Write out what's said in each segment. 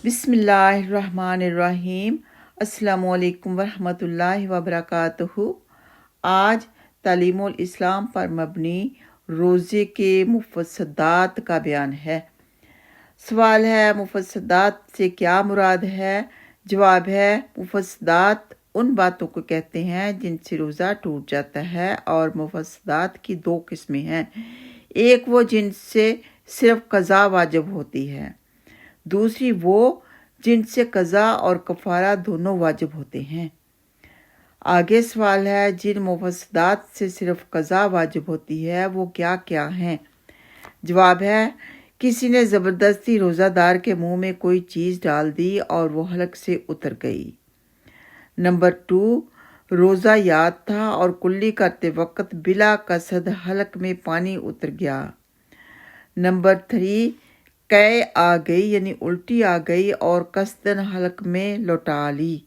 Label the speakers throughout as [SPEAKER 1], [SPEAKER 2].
[SPEAKER 1] بسم اللہ الرحمن الرحیم۔ السلام علیکم ورحمۃ اللہ وبرکاتہ۔ آج تعلیم الاسلام پر مبنی روزے کے مفسدات کا بیان ہے۔ سوال ہے، مفسدات سے کیا مراد ہے؟ جواب ہے، مفسدات ان باتوں کو کہتے ہیں جن سے روزہ ٹوٹ جاتا ہے، اور مفسدات کی دو قسمیں ہیں۔ ایک وہ جن سے صرف قضا واجب ہوتی ہے، دوسری وہ جن سے قضا اور کفارہ دونوں واجب ہوتے ہیں۔ آگے سوال ہے، جن مفسدات سے صرف قضا واجب ہوتی ہے وہ کیا کیا ہیں؟ جواب ہے، کسی نے زبردستی روزہ دار کے منہ میں کوئی چیز ڈال دی اور وہ حلق سے اتر گئی۔ نمبر 2، روزہ یاد تھا اور کلی کرتے وقت بلا قصد حلق میں پانی اتر گیا۔ نمبر 3، قے آ گئی یعنی الٹی آ گئی اور قصدن حلق میں لوٹا لی۔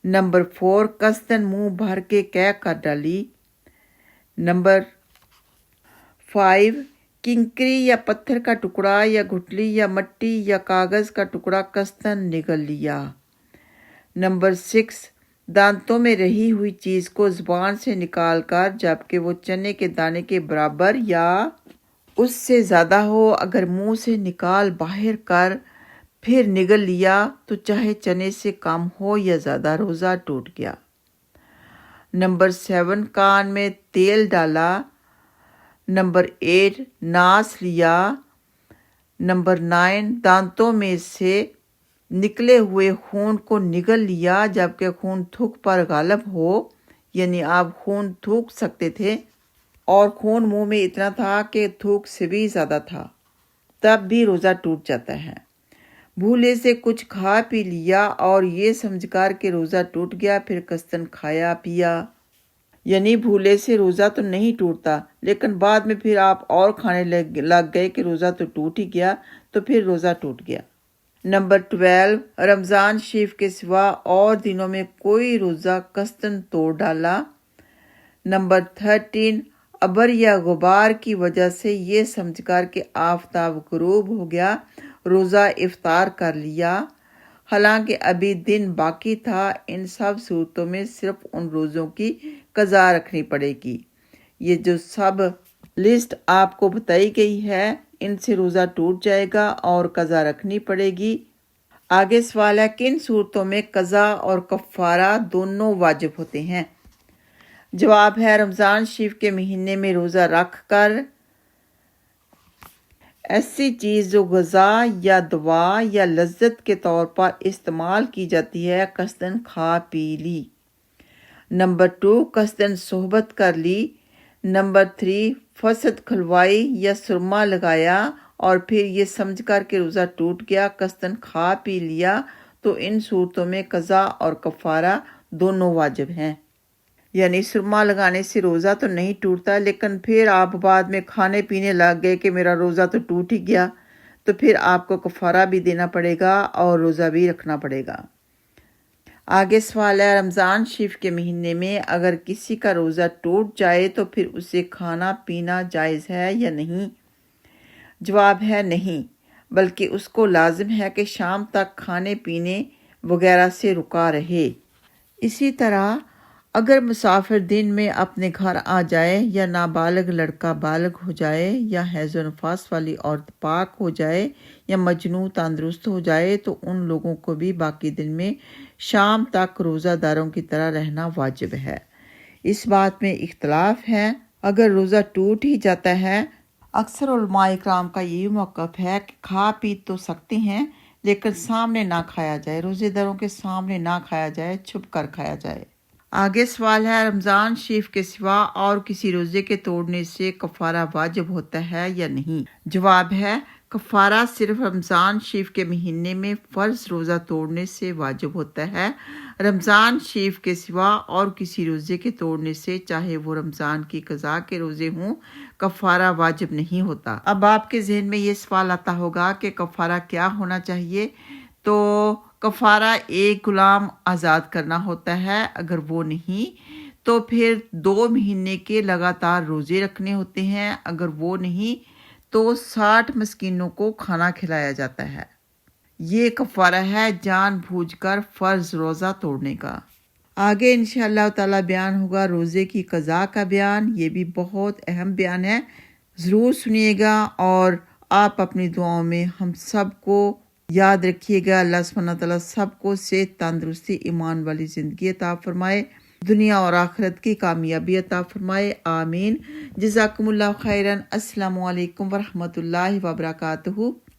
[SPEAKER 1] نمبر 4، قصدن منہ بھر کے قے کر ڈالی۔ نمبر 5، کنکری یا پتھر کا ٹکڑا یا گٹھلی یا مٹی یا کاغذ کا ٹکڑا قصدن نگل لیا۔ نمبر 6، دانتوں میں رہی ہوئی چیز کو زبان سے نکال کر جبکہ وہ چنے کے دانے کے برابر یا اس سے زیادہ ہو اگر منہ سے نکال باہر کر پھر نگل لیا تو چاہے چنے سے کم ہو یا زیادہ روزہ ٹوٹ گیا۔ نمبر 7، کان میں تیل ڈالا۔ نمبر 8، ناس لیا۔ نمبر 9، دانتوں میں سے نکلے ہوئے خون کو نگل لیا جبکہ خون تھوک پر غالب ہو، یعنی آپ خون تھوک سکتے تھے اور خون منہ میں اتنا تھا کہ تھوک سے بھی زیادہ تھا، تب بھی روزہ ٹوٹ جاتا ہے۔ بھولے سے کچھ کھا پی لیا اور یہ سمجھ کر کہ روزہ ٹوٹ گیا پھر قصدن کھایا پیا، یعنی بھولے سے روزہ تو نہیں ٹوٹتا لیکن بعد میں پھر آپ اور کھانے لگ گئے کہ روزہ تو ٹوٹ ہی گیا تو پھر روزہ ٹوٹ گیا۔ نمبر 12، رمضان شریف کے سوا اور دنوں میں کوئی روزہ قصدن توڑ ڈالا۔ نمبر 13، ابر یا غبار کی وجہ سے یہ سمجھ کر کہ آفتاب غروب ہو گیا روزہ افطار کر لیا حالانکہ ابھی دن باقی تھا۔ ان سب صورتوں میں صرف ان روزوں کی قضا رکھنی پڑے گی۔ یہ جو سب لسٹ آپ کو بتائی گئی ہے ان سے روزہ ٹوٹ جائے گا اور قضا رکھنی پڑے گی۔ آگے سوال ہے، کن صورتوں میں قضا اور کفارہ دونوں واجب ہوتے ہیں؟ جواب ہے، رمضان شریف کے مہینے میں روزہ رکھ کر ایسی چیز جو غذا یا دوا یا لذت کے طور پر استعمال کی جاتی ہے قصدن کھا پی لی۔ نمبر 2، قصدن صحبت کر لی۔ نمبر 3، فسد کھلوائی یا سرما لگایا اور پھر یہ سمجھ کر کہ روزہ ٹوٹ گیا قصدن کھا پی لیا تو ان صورتوں میں قضا اور کفارہ دونوں واجب ہیں۔ یعنی سرما لگانے سے روزہ تو نہیں ٹوٹتا لیکن پھر آپ بعد میں کھانے پینے لگ گئے کہ میرا روزہ تو ٹوٹ ہی گیا تو پھر آپ کو کفارہ بھی دینا پڑے گا اور روزہ بھی رکھنا پڑے گا۔ آگے سوال ہے، رمضان شریف کے مہینے میں اگر کسی کا روزہ ٹوٹ جائے تو پھر اسے کھانا پینا جائز ہے یا نہیں؟ جواب ہے، نہیں، بلکہ اس کو لازم ہے کہ شام تک کھانے پینے وغیرہ سے رکا رہے۔ اسی طرح اگر مسافر دن میں اپنے گھر آ جائے یا نابالغ لڑکا بالغ ہو جائے یا حیض و نفاس والی عورت پاک ہو جائے یا مجنون تندرست ہو جائے تو ان لوگوں کو بھی باقی دن میں شام تک روزہ داروں کی طرح رہنا واجب ہے۔ اس بات میں اختلاف ہے، اگر روزہ ٹوٹ ہی جاتا ہے اکثر علماء اکرام کا یہی موقف ہے کہ کھا پی تو سکتے ہیں لیکن سامنے نہ کھایا جائے، روزے داروں کے سامنے نہ کھایا جائے، چھپ کر کھایا جائے۔ آگے سوال ہے، رمضان شریف کے سوا اور کسی روزے کے توڑنے سے کفارہ واجب ہوتا ہے یا نہیں؟ جواب ہے، کفارہ صرف رمضان شریف کے مہینے میں فرض روزہ توڑنے سے واجب ہوتا ہے۔ رمضان شریف کے سوا اور کسی روزے کے توڑنے سے چاہے وہ رمضان کی قضا کے روزے ہوں کفارہ واجب نہیں ہوتا۔ اب آپ کے ذہن میں یہ سوال آتا ہوگا کہ کفارہ کیا ہونا چاہیے؟ تو کفارہ ایک غلام آزاد کرنا ہوتا ہے، اگر وہ نہیں تو پھر 2 مہینے کے لگاتار روزے رکھنے ہوتے ہیں، اگر وہ نہیں تو 60 مسکینوں کو کھانا کھلایا جاتا ہے۔ یہ کفارہ ہے جان بوجھ کر فرض روزہ توڑنے کا۔ آگے انشاءاللہ تعالیٰ بیان ہوگا روزے کی قضا کا بیان۔ یہ بھی بہت اہم بیان ہے، ضرور سنیے گا اور آپ اپنی دعاؤں میں ہم سب کو یاد رکھیے گا۔ اللہ سبحانہ تعالیٰ سب کو صحت، تندرستی، ایمان والی زندگی عطا فرمائے، دنیا اور آخرت کی کامیابی عطا فرمائے، آمین۔ جزاکم اللہ خیرن۔ السلام علیکم ورحمۃ اللہ وبرکاتہ۔